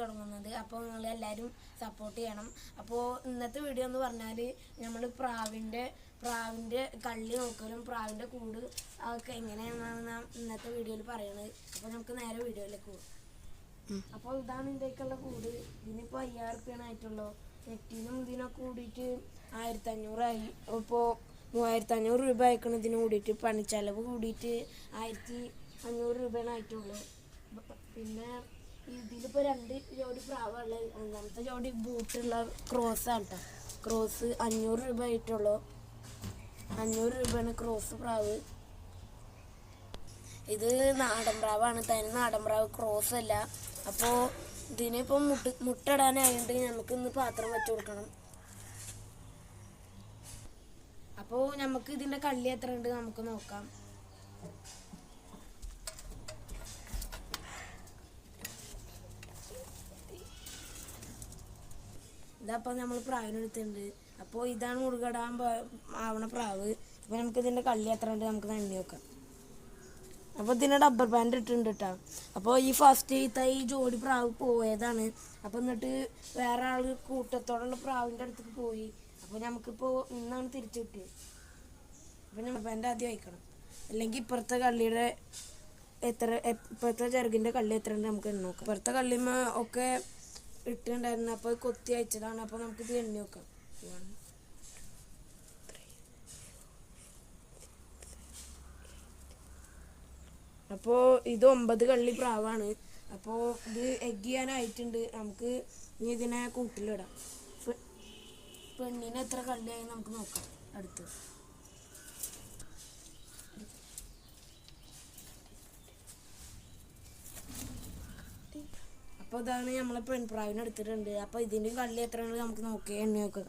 തുടങ്ങുന്നത്. അപ്പോൾ നിങ്ങൾ എല്ലാവരും സപ്പോർട്ട് ചെയ്യണം. അപ്പോൾ ഇന്നത്തെ വീഡിയോ എന്ന് പറഞ്ഞാൽ നമ്മൾ പ്രാവിൻ്റെ കള്ളി നോക്കലും പ്രാവിൻ്റെ കൂട് അതൊക്കെ എങ്ങനെയാണെന്നാണ് ഇന്നത്തെ വീഡിയോയിൽ പറയുന്നത്. അപ്പോൾ നമുക്ക് നേരെ വീഡിയോയിലേക്ക് പോകും. അപ്പോൾ ഇതാണ് ഇതിൻ്റെയൊക്കെയുള്ള കൂട്. ഇതിനിപ്പോൾ 5000 റുപ്യാണ് ആയിട്ടുള്ളൂ. നെറ്റിനും ഇതിനൊക്കെ കൂടിയിട്ട് 1500 ആയി. ഇപ്പോൾ 3500 രൂപ ആയിക്കണം ഇതിന് കൂടിയിട്ട്. പണിച്ചെലവ് കൂടിയിട്ട് 1500 രൂപയാണ് ആയിട്ടുള്ളൂ. പിന്നെ ഇതിലിപ്പോൾ 2 ജോഡി പ്രാവുള്ളത്. ഒന്നാമത്തെ ജോഡി ബൂട്ടുള്ള ക്രോസാണ് കേട്ടോ. ക്രോസ് 500 രൂപ ആയിട്ടുള്ളൂ. 500 രൂപയാണ് ക്രോസ് പ്രാവ്. ഇത് നാടൻ പ്രാവാണ്, തനി നാടൻ പ്രാവ്, ക്രോസ് അല്ല. അപ്പോൾ ഇതിനിപ്പോൾ മുട്ടയിടാനായിട്ട് നമുക്ക് ഇന്ന് പാത്രം വെച്ച് കൊടുക്കണം. അപ്പോൾ നമുക്ക് ഇതിൻ്റെ കള്ളി എത്ര ഉണ്ട് നമുക്ക് നോക്കാം. ഇതപ്പോൾ നമ്മൾ പ്രാവിനെടുത്തിട്ടുണ്ട്. അപ്പോൾ ഇതാണ് മുറുകടാൻ ആവണ പ്രാവ്. അപ്പോൾ നമുക്ക് ഇതിൻ്റെ കള്ളി എത്ര ഉണ്ട് നമുക്ക് എണ്ണി നോക്കാം. അപ്പോൾ ഇതിന് റബ്ബർ ബാൻഡ് ഇട്ടിട്ടുണ്ട് കേട്ടോ. അപ്പോൾ ഈ ഫസ്റ്റ് ഈ ജോഡി പ്രാവ് പോയതാണ്. അപ്പോൾ എന്നിട്ട് വേറെ ആൾ കൂട്ടത്തോടുള്ള പ്രാവിൻ്റെ അടുത്തേക്ക് പോയി. അപ്പോൾ നമുക്കിപ്പോൾ ഇന്നാണ് തിരിച്ചു കിട്ടിയത്. അപ്പോൾ റബ്ബർ ബാൻഡ് ആദ്യം അയക്കണം, അല്ലെങ്കിൽ ഇപ്പുറത്തെ കള്ളിയുടെ ഇപ്പുറത്തെ ചെറുകിൻ്റെ കള്ളി എത്ര ഉണ്ട് നമുക്ക് എണ്ണി നോക്കാം. ഇപ്പുറത്തെ കള്ളിമ ഒക്കെ ഇട്ടുണ്ടായിരുന്നു. അപ്പോൾ കൊത്തി അയച്ചതാണ്. അപ്പോൾ നമുക്കിത് എണ്ണി നോക്കാം. അപ്പോൾ ഇത് 9 കള്ളി പ്രാവാണ്. അപ്പോൾ ഇത് എഗ് ചെയ്യാനായിട്ടുണ്ട്. നമുക്ക് ഇനി ഇതിനെ കൂട്ടിലിടാം. പെണ്ണിന് എത്ര കള്ളിയായി നമുക്ക് നോക്കാം അടുത്ത്. അപ്പോൾ ഇതാണ് നമ്മളെ പെൺപ്രാവിനെ എടുത്തിട്ടുണ്ട്. അപ്പോൾ ഇതിൻ്റെ കള്ളി എത്ര ഉണ്ട് നമുക്ക് നോക്കി എണ്ണി നോക്കാം.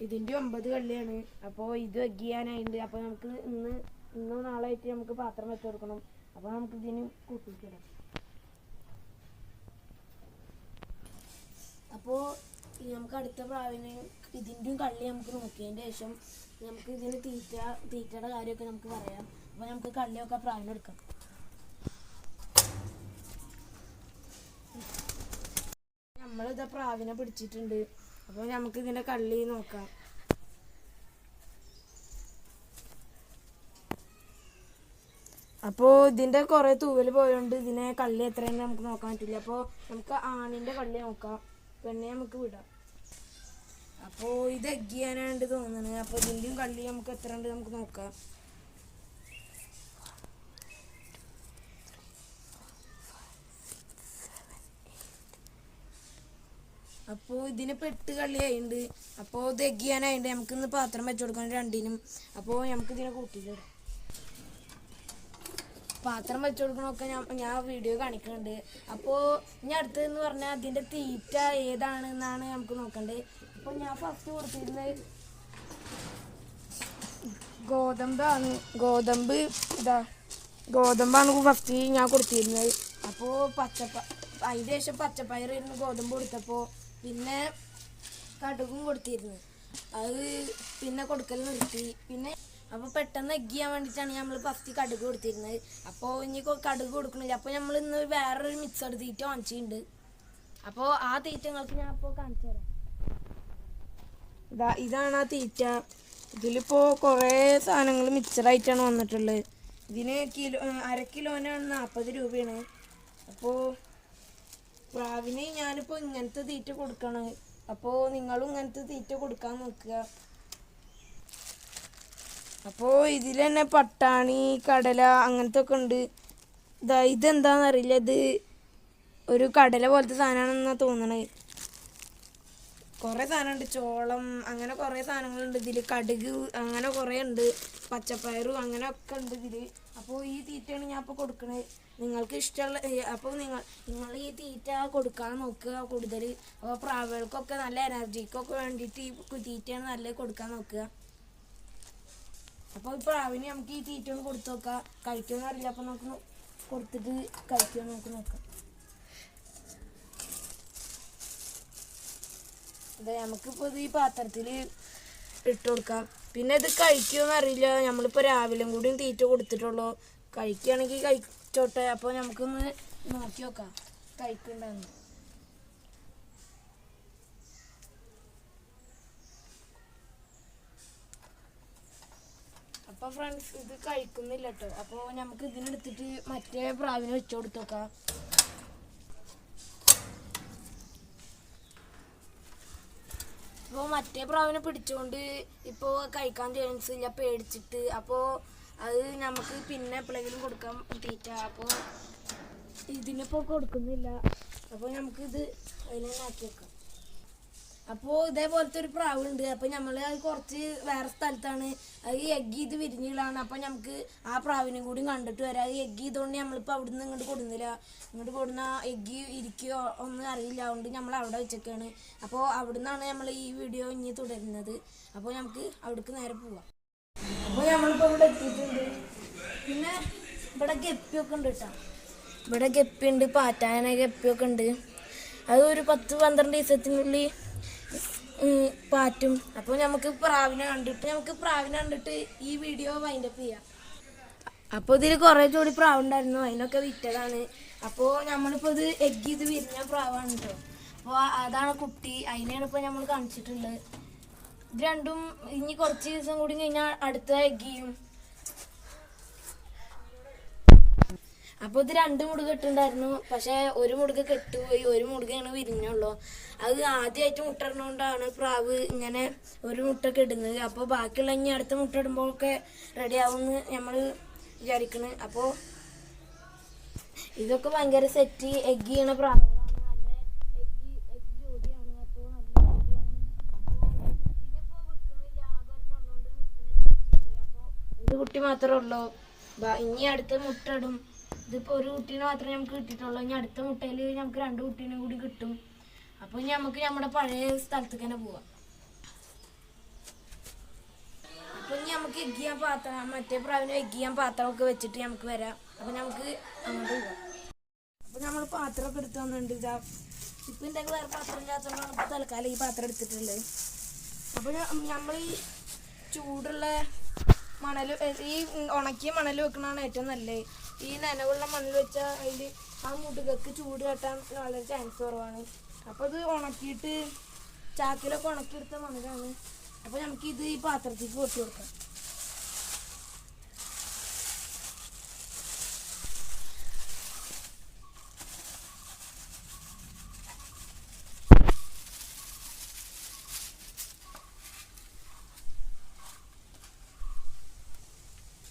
ഇതിൻ്റെ 9 കള്ളിയാണ്. അപ്പോൾ ഇത് എഗ് ചെയ്യാനായിട്ടുണ്ട്. അപ്പോൾ നമുക്ക് ഇന്നോ നാളായിട്ട് നമുക്ക് പാത്രം വെച്ച് കൊടുക്കണം. അപ്പോൾ നമുക്ക് ഇതിന് കൂട്ടിക്കിടാം. അപ്പോൾ നമുക്ക് അടുത്ത പ്രാവിന് ഇതിൻ്റെയും കള്ളി നമുക്ക് നോക്കിയതിന് ശേഷം നമുക്ക് ഇതിന് തീറ്റയുടെ കാര്യമൊക്കെ നമുക്ക് പറയാം. അപ്പോൾ നമുക്ക് കള്ളിയൊക്കെ പ്രാവിനെടുക്കാം. നമ്മളിത് പ്രാവിനെ പിടിച്ചിട്ടുണ്ട്. അപ്പോൾ നമുക്ക് ഇതിൻ്റെ കള്ളി നോക്കാം. അപ്പോൾ ഇതിൻ്റെ കുറേ തൂവൽ പോയതുകൊണ്ട് ഇതിനെ കള്ളി എത്രയെന്ന് നമുക്ക് നോക്കാൻ പറ്റില്ല. അപ്പോൾ നമുക്ക് ആണിൻ്റെ കള്ളി നോക്കാം, പെണ്ണെ നമുക്ക് വിടാം. അപ്പോൾ ഇത് എഗ് ചെയ്യാനായിട്ട് തോന്നുന്നത്. അപ്പോൾ ഇതിൻ്റെയും കള്ളി നമുക്ക് എത്ര ഉണ്ട് നമുക്ക് നോക്കാം. അപ്പോൾ ഇതിനിപ്പോൾ 8 കള്ളിയായിട്ടുണ്ട്. അപ്പോൾ ഇത് എഗ് ചെയ്യാനായിട്ട് നമുക്കിന്ന് പാത്രം വെച്ച് കൊടുക്കണം രണ്ടിനും. അപ്പോൾ നമുക്കിതിനെ കൂട്ടിയിടാം. പാത്രം വെച്ച് കൊടുക്കണമൊക്കെ ഞാൻ വീഡിയോ കാണിക്കുന്നുണ്ട്. അപ്പോൾ ഇനി അടുത്തതെന്ന് പറഞ്ഞാൽ അതിൻ്റെ തീറ്റ ഏതാണെന്നാണ് നമുക്ക് നോക്കേണ്ടത്. അപ്പോൾ ഞാൻ ഫസ്റ്റ് കൊടുത്തിരുന്നത് ഗോതമ്പാണ് ഫസ്റ്റ് ഞാൻ കൊടുത്തിരുന്നത്. അപ്പോൾ അതിന് ശേഷം പച്ചപ്പയറായിരുന്നു ഗോതമ്പ് കൊടുത്തപ്പോൾ. പിന്നെ കടുകും കൊടുത്തിരുന്നു. അത് പിന്നെ കൊടുക്കൽ നിർത്തി. പിന്നെ അപ്പോൾ പെട്ടെന്ന് എഗ് ചെയ്യാൻ വേണ്ടിയിട്ടാണ് നമ്മൾ ഫസ്റ്റ് കടുക് കൊടുത്തിരുന്നത്. അപ്പോൾ ഇനി കടുക് കൊടുക്കണില്ല. അപ്പോൾ നമ്മൾ ഇന്ന് വേറൊരു മിക്സഡ് തീറ്റ വാങ്ങിച്ചിട്ടുണ്ട്. അപ്പോൾ ആ തീറ്റ നിങ്ങൾക്ക് ഞാൻ അപ്പോൾ കാണിച്ചു തരാം. ഇതാണ് ആ തീറ്റ. ഇതിലിപ്പോൾ കുറേ സാധനങ്ങൾ മിക്സഡായിട്ടാണ് വന്നിട്ടുള്ളത്. ഇതിന് അര കിലോനാണ് 40 രൂപയാണ്. അപ്പോൾ പ്രാവിന് ഞാനിപ്പോൾ ഇങ്ങനത്തെ തീറ്റ കൊടുക്കണം. അപ്പോൾ നിങ്ങളും ഇങ്ങനത്തെ തീറ്റ കൊടുക്കാൻ നോക്കുക. അപ്പോൾ ഇതിൽ തന്നെ പട്ടാണി, കടല അങ്ങനത്തെ ഒക്കെ ഉണ്ട്. ഇതെന്താണെന്നറിയില്ല. ഇത് ഒരു കടല പോലത്തെ സാധനമാണെന്നാണ് തോന്നണത്. കുറേ സാധനമുണ്ട്, ചോളം അങ്ങനെ കുറേ സാധനങ്ങളുണ്ട് ഇതിൽ. കടുക് അങ്ങനെ കുറേ ഉണ്ട്, പച്ചപ്പയറും അങ്ങനെ ഒക്കെ ഉണ്ട് ഇതിൽ. അപ്പോൾ ഈ തീറ്റയാണ് ഞാൻ ഇപ്പോൾ കൊടുക്കണത്. നിങ്ങൾക്ക് ഇഷ്ടമുള്ള അപ്പോൾ നിങ്ങൾ ഈ തീറ്റ കൊടുക്കാൻ നോക്കുക കൂടുതൽ. അപ്പോൾ പ്രാവുകൾക്കൊക്കെ നല്ല എനർജിക്കൊക്കെ വേണ്ടിയിട്ട് ഈ തീറ്റയാണ് നല്ല കൊടുക്കാൻ നോക്കുക. അപ്പോൾ ഈ പ്രാവിന് നമുക്ക് ഈ തീറ്റ ഒന്ന് കൊടുത്തു നോക്കാം. കഴിക്കുമെന്ന് അറിയില്ല. അപ്പോൾ നമുക്ക് കൊടുത്തിട്ട് കഴിക്കുമെന്ന് നമുക്ക് നോക്കാം. നമുക്കിപ്പോൾ ഇത് ഈ പാത്രത്തിൽ ഇട്ട് കൊടുക്കാം. പിന്നെ ഇത് കഴിക്കുമെന്ന് അറിയില്ല. നമ്മളിപ്പോൾ രാവിലെയും കൂടിയും തീറ്റ കൊടുത്തിട്ടുള്ളൂ. കഴിക്കുകയാണെങ്കിൽ കഴിച്ചോട്ടെ. അപ്പോൾ നമുക്കൊന്ന് നോക്കി നോക്കാം കഴിക്കണ്ടെന്ന്. അപ്പോൾ ഫ്രണ്ട്സ് ഇത് കഴിക്കുന്നില്ല കേട്ടോ. അപ്പോൾ നമുക്ക് ഇതിനെടുത്തിട്ട് മറ്റേ പ്രാവിനെ വെച്ച് കൊടുത്ത് നോക്കാം. അപ്പോൾ മറ്റേ പ്രാവിനെ പിടിച്ചുകൊണ്ട് ഇപ്പോൾ കഴിക്കാൻ ചാൻസ് ഇല്ല, പേടിച്ചിട്ട്. അപ്പോൾ അത് നമുക്ക് പിന്നെ എപ്പോഴെങ്കിലും കൊടുക്കാൻ തീറ്റ. അപ്പോൾ ഇതിനിപ്പോൾ കൊടുക്കുന്നില്ല. അപ്പോൾ നമുക്കിത് അതിനെ ആക്കി വെക്കാം. അപ്പോൾ ഇതേപോലത്തെ ഒരു പ്രാവുണ്ട്. അപ്പോൾ നമ്മൾ അത് കുറച്ച് വേറെ സ്ഥലത്താണ്. അത് എഗ്ഗ് ചെയ്ത് വിരിഞ്ഞിടാണ്. അപ്പോൾ നമുക്ക് ആ പ്രാവിനും കൂടി കണ്ടിട്ട് വരാം. അത് എഗ്ഗ് ചെയ്തുകൊണ്ട് നമ്മളിപ്പോൾ അവിടെ നിന്ന് ഇങ്ങോട്ട് കൊടുന്നില്ല. ഇങ്ങോട്ട് കൊടുന്ന എഗ്ഗ് ഇരിക്കുകയോ ഒന്നും അറിയില്ല. അതുകൊണ്ട് നമ്മൾ അവിടെ വെച്ചൊക്കെയാണ്. അപ്പോൾ അവിടെ നിന്നാണ് നമ്മൾ ഈ വീഡിയോ ഇനി തുടരുന്നത്. അപ്പോൾ നമുക്ക് അവിടേക്ക് നേരെ പോവാം. അപ്പോൾ നമ്മളിപ്പോൾ ഇവിടെ എത്തിയിട്ടുണ്ട്. പിന്നെ ഇവിടെ ഗപ്പിയൊക്കെ ഉണ്ട് കേട്ടോ. ഇവിടെ ഗപ്പിയുണ്ട്, പാറ്റാന ഗപ്പിയൊക്കെ ഉണ്ട്. അത് ഒരു 10-12 ദിവസത്തിനുള്ളിൽ പാറ്റും. അപ്പോൾ നമുക്ക് പ്രാവിനെ കണ്ടിട്ട് ഈ വീഡിയോ വൈൻഡപ്പ് ചെയ്യാം. അപ്പോൾ ഇതിൽ കുറേ ജോഡി പ്രാവുണ്ടായിരുന്നു, അതിനൊക്കെ വിറ്റതാണ്. അപ്പോൾ നമ്മളിപ്പോൾ ഇത് എഗ്ഗ് ചെയ്ത് വിരിഞ്ഞ പ്രാവാണ് കേട്ടോ. അപ്പോൾ അതാണ് കുട്ടി, അതിനെയാണ് ഇപ്പോൾ നമ്മൾ കാണിച്ചിട്ടുള്ളത്. ഇത് രണ്ടും ഇനി കുറച്ച് ദിവസം കൂടി കഴിഞ്ഞാൽ അടുത്ത എഗ്ഗ് ചെയ്യും. അപ്പോൾ ഇത് 2 മുടുക കെട്ടുണ്ടായിരുന്നു. പക്ഷേ ഒരു മുടുക കെട്ടുപോയി, ഒരു മുടുകയാണ് വിരിഞ്ഞുള്ളൂ. അത് ആദ്യമായിട്ട് മുട്ടയിടുന്നതുകൊണ്ടാണ് പ്രാവ് ഇങ്ങനെ ഒരു മുട്ടൊക്കെ ഇടുന്നത്. അപ്പോൾ ബാക്കിയുള്ള ഇനി അടുത്ത മുട്ട ഇടുമ്പോഴൊക്കെ റെഡി ആവുമെന്ന് നമ്മൾ വിചാരിക്കുന്നത്. അപ്പോൾ ഇതൊക്കെ ഭയങ്കര സെറ്റ് എഗ്ഗ് ചെയ്യണ പ്രാവുകളാണ്. നല്ല എഗ്ഗ് ജോഡിയാണ്. അപ്പോൾ നല്ല ജോഡിയാണ്. അപ്പോൾ ഇതിനിപ്പോൾ വിൽക്കണില്ല, ആകെ ഒരെണ്ണമുള്ളതുകൊണ്ട് വിൽക്കണില്ല. അപ്പോൾ ഒരു കുട്ടി മാത്രമേ ഉള്ളൂ. ഇനി അടുത്ത മുട്ട ഇടും. ഇതിപ്പോൾ ഒരു കുട്ടീനെ മാത്രമേ നമുക്ക് കിട്ടിയിട്ടുള്ളൂ. ഇനി അടുത്ത മുട്ടയിൽ നമുക്ക് 2 കുട്ടീനെ കൂടി കിട്ടും. അപ്പോൾ ഇനി നമുക്ക് നമ്മുടെ പഴയ സ്ഥലത്തേക്ക് തന്നെ പോവാം. അപ്പോൾ ഇനി നമുക്ക് എഗ്ഗ് ചെയ്യാൻ പാത്രം, മറ്റേ പ്രാവിനെ എഗ്ഗ് ചെയ്യാൻ പാത്രമൊക്കെ വെച്ചിട്ട് നമുക്ക് വരാം. അപ്പോൾ നമുക്ക് അങ്ങോട്ട് പോവാം. അപ്പോൾ നമ്മൾ പാത്രമൊക്കെ എടുത്ത് വന്നിട്ടുണ്ട്. ഇതാ ഇപ്പം എന്തെങ്കിലും വേറെ പാത്രം ഇല്ലാത്തതുകൊണ്ടാണ് ഇപ്പോൾ തൽക്കാലം ഈ പാത്രം എടുത്തിട്ടുള്ളത്. അപ്പോൾ നമ്മൾ ഈ ചൂടുള്ള മണൽ, ഈ ഉണക്കിയ മണൽ വെക്കണതാണ് ഏറ്റവും നല്ലത്. ഈ നനവുള്ള മണൽ വെച്ചാൽ അതിൽ ആ മുടുകൾക്ക് ചൂട് കെട്ടാൻ വളരെ ചാൻസ് കുറവാണ്. അപ്പോൾ ഇത് ഉണക്കിയിട്ട് ചാക്കിലൊക്കെ ഉണക്കിയെടുത്ത മണലാണ്. അപ്പോൾ നമുക്കിത് ഈ പാത്രത്തേക്ക് കൊട്ടി കൊടുക്കാം.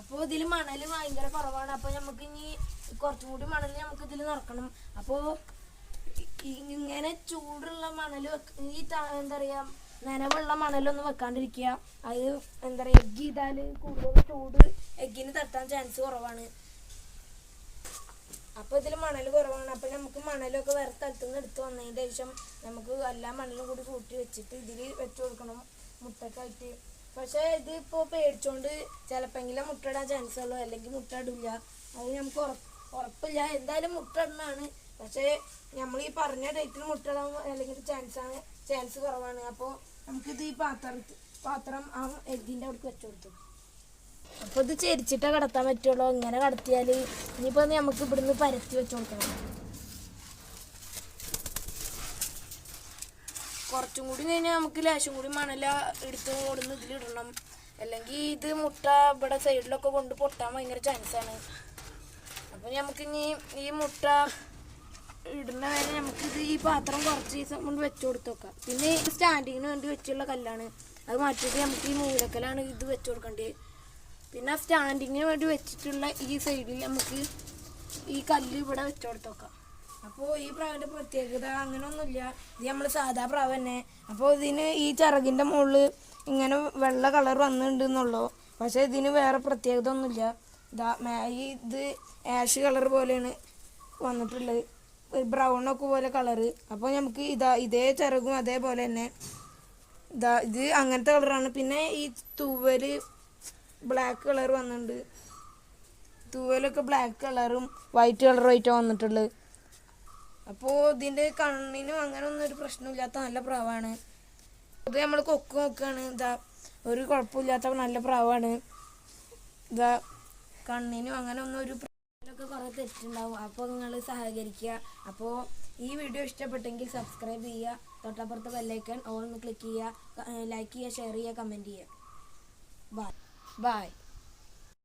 അപ്പോൾ ഇതിൽ മണൽ ഭയങ്കര കുറവാണ്. അപ്പോൾ നമുക്ക് ഇനി കുറച്ചും കൂടി മണൽ നമുക്ക് ഇതിൽ നിറക്കണം. അപ്പോൾ ഇങ്ങനെ ചൂടുള്ള മണൽ ഈ എന്താ പറയുക, നനവുള്ള മണലൊന്നും വെക്കാണ്ടിരിക്കുക. അത് എന്താ പറയുക, എഗ്ഗ് ചെയ്താൽ കൂടുതൽ ചൂട് എഗ്ഗിന് തട്ടാൻ ചാൻസ് കുറവാണ്. അപ്പോൾ ഇതിൽ മണൽ കുറവാണ്. അപ്പോൾ നമുക്ക് മണലൊക്കെ വേറെ സ്ഥലത്തു നിന്ന് എടുത്ത് വന്നതിൻ്റെ ശേഷം നമുക്ക് എല്ലാ മണലും കൂടി കൂട്ടി വെച്ചിട്ട് ഇതിൽ വെച്ച് കൊടുക്കണം മുട്ടക്കായിട്ട്. പക്ഷേ ഇതിപ്പോൾ പേടിച്ചോണ്ട് ചിലപ്പോഴെങ്കിലും മുട്ട ഇടാൻ ചാൻസ് ഉള്ളൂ, അല്ലെങ്കിൽ മുട്ട ഇടില്ല. അത് നമുക്ക് ഉറപ്പില്ല. എന്തായാലും മുട്ട ഇടുന്നതാണ്. പക്ഷേ നമ്മൾ ഈ പറഞ്ഞ ഡേറ്റിൽ മുട്ട ഇടാൻ അല്ലെങ്കിൽ ചാൻസ് കുറവാണ്. അപ്പോൾ നമുക്കിത് ഈ പാത്രം ആ എഗ്ഗിൻ്റെ അവിടേക്ക് വെച്ച് കൊടുത്തു. അപ്പോൾ ഇത് ചെരിച്ചിട്ടേ കടത്താൻ പറ്റുള്ളൂ. ഇങ്ങനെ കടത്തിയാൽ ഇനിയിപ്പോൾ നമുക്ക് ഇവിടുന്ന് പരത്തി വെച്ച് കൊടുക്കണം. കുറച്ചും കൂടി കഴിഞ്ഞാൽ നമുക്ക് ലേശം കൂടി മണല എടുത്ത് കൊടുന്ന് ഇതിലിടണം. അല്ലെങ്കിൽ ഇത് മുട്ട ഇവിടെ സൈഡിലൊക്കെ കൊണ്ട് പൊട്ടാൻ ഭയങ്കര ചാൻസാണ്. അപ്പോൾ നമുക്കിനി ഈ മുട്ട ഇടുന്ന വരെ നമുക്കിത് ഈ പാത്രം കുറച്ച് ദിവസം കൊണ്ട് വെച്ച് കൊടുത്ത് വെക്കാം. പിന്നെ ഈ സ്റ്റാൻഡിങ്ങിന് വേണ്ടി വെച്ചുള്ള കല്ലാണ്, അത് മാറ്റിയിട്ട് നമുക്ക് ഈ മൂലക്കല്ലാണ് ഇത് വെച്ച് കൊടുക്കേണ്ടത്. പിന്നെ ആ സ്റ്റാൻഡിങ്ങിന് വേണ്ടി വെച്ചിട്ടുള്ള ഈ സൈഡിൽ നമുക്ക് ഈ കല്ല് ഇവിടെ വെച്ച് കൊടുത്ത് വെക്കാം. അപ്പോൾ ഈ പ്രാവിൻ്റെ പ്രത്യേകത അങ്ങനെയൊന്നുമില്ല. ഇത് നമ്മൾ സാധാ പ്രാവ് തന്നെ. അപ്പോൾ ഇതിന് ഈ ചിറകിൻ്റെ മുകളിൽ ഇങ്ങനെ വെള്ള കളർ വന്നിട്ടുണ്ടെന്നുള്ളൂ. പക്ഷേ ഇതിന് വേറെ പ്രത്യേകത ഒന്നുമില്ല. ഇത് ആഷ് കളർ പോലെയാണ് വന്നിട്ടുള്ളത്, ബ്രൗണൊക്കെ പോലെ കളറ്. അപ്പോൾ നമുക്ക് ഇതേ ചിറകും അതേപോലെ തന്നെ ഇത് അങ്ങനത്തെ കളറാണ്. പിന്നെ ഈ തൂവല് ബ്ലാക്ക് കളർ വന്നിട്ടുണ്ട്. തൂവലൊക്കെ ബ്ലാക്ക് കളറും വൈറ്റ് കളറുമായിട്ടാണ് വന്നിട്ടുള്ളത്. അപ്പോൾ ഇതിൻ്റെ കണ്ണിനും അങ്ങനെ ഒന്നും ഒരു പ്രശ്നമില്ലാത്ത നല്ല പ്രാവാണ്. ഇത് നമ്മൾ കൊക്ക് നോക്കുകയാണ്. ഒരു കുഴപ്പമില്ലാത്ത നല്ല പ്രാവാണ്. ഇതാ കണ്ണിനും അങ്ങനെ ഒന്നും ഒരു ഒക്കെ കുറേ തെറ്റുണ്ടാവും. അപ്പോൾ നിങ്ങൾ സഹകരിക്കുക. അപ്പോൾ ഈ വീഡിയോ ഇഷ്ടപ്പെട്ടെങ്കിൽ സബ്സ്ക്രൈബ് ചെയ്യുക, തൊട്ടപ്പുറത്ത് ബെല്ലൈക്കൺ ഓൾ ഒന്ന് ക്ലിക്ക് ചെയ്യുക, ലൈക്ക് ചെയ്യുക, ഷെയർ ചെയ്യുക, കമൻറ്റ് ചെയ്യുക. ബൈ.